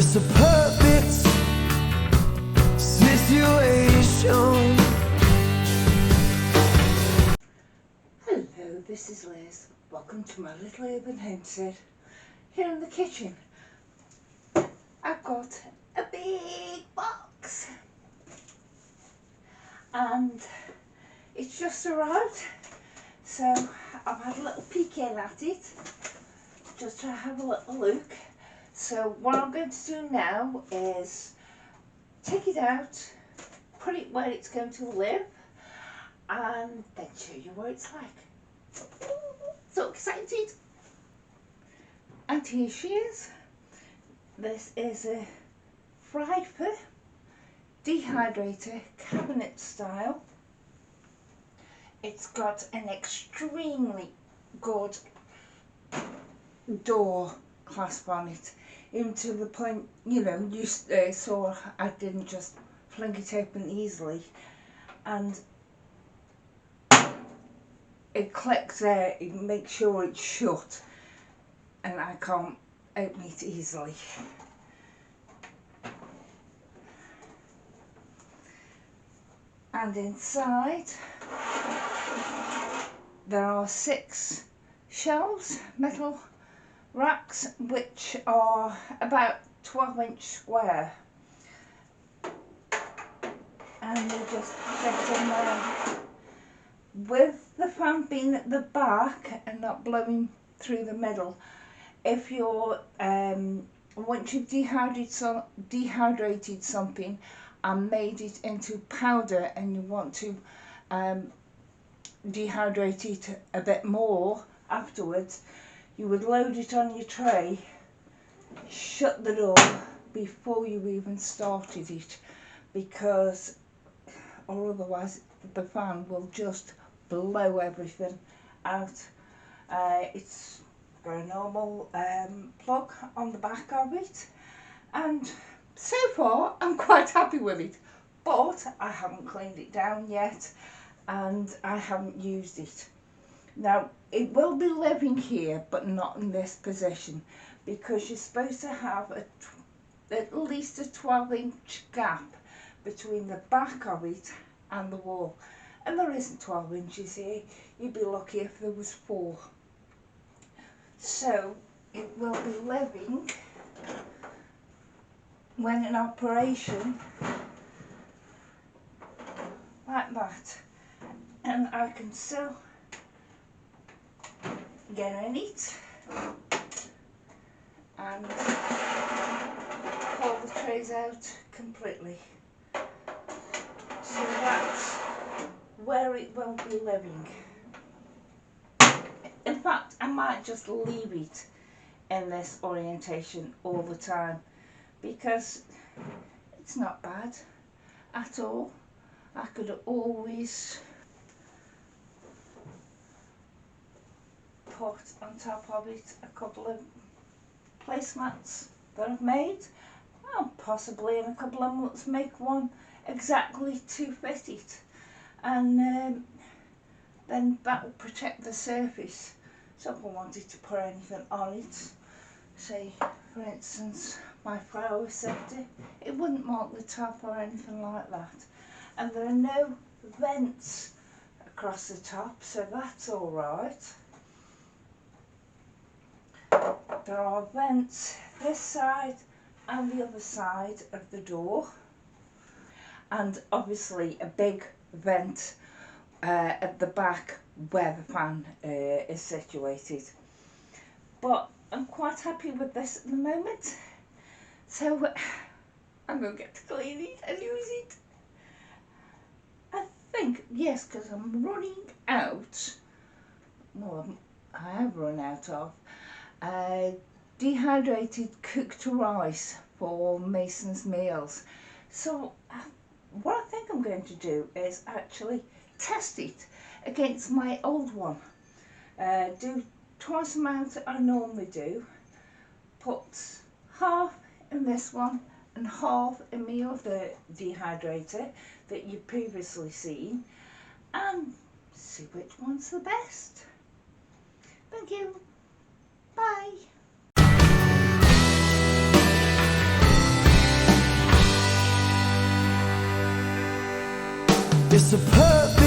It's a perfect situation. Hello, this is Liz. Welcome to my little urban homestead. Here in the kitchen, I've got a big box and it's just arrived, so I've had a little peek in at it just to have a little look. So what I'm going to do now is take it out, put it where it's going to live, and then show you what it's like. So excited! And here she is. This is a Frifer Dehydrator cabinet style. It's got an extremely good door clasp on it, even to the point, you know, you saw I didn't just fling it open easily, and it clicks there, it makes sure it's shut and I can't open it easily. And inside there are 6 shelves, metal racks, which are about 12-inch square, and you just get in there. With the fan being at the back and not blowing through the middle, if you're once you've dehydrated something and made it into powder and you want to dehydrate it a bit more afterwards, you would load it on your tray, shut the door before you even started it, because or otherwise the fan will just blow everything out. It's got a normal plug on the back of it, and so far I'm quite happy with it, but I haven't cleaned it down yet and I haven't used it. Now it will be living here, but not in this position, because you're supposed to have at least a 12-inch gap between the back of it and the wall, and there isn't 12 inches here. You'd be lucky if there was 4. So it will be living when in operation like that, and I can still get in it and pull the trays out completely. So that's where it will be living. In fact, I might just leave it in this orientation all the time, because it's not bad at all. I could always put on top of it a couple of placemats that I've made, and possibly in a couple of months make one exactly to fit it, and then that will protect the surface. So if I wanted to put anything on it, say for instance my flower scepter, it wouldn't mark the top or anything like that. And there are no vents across the top, so that's all right. There are vents this side and the other side of the door, and obviously a big vent at the back where the fan is situated. But I'm quite happy with this at the moment, so I'm going to get to clean it and use it. I think, yes, because I'm running out, well, I have run out of dehydrated cooked rice for Mason's meals. So what I think I'm going to do is actually test it against my old one. Do twice the amount I normally do, put half in this one and half in my other dehydrator that you've previously seen, and see which one's the best. Thank you. Bye. It's a perfect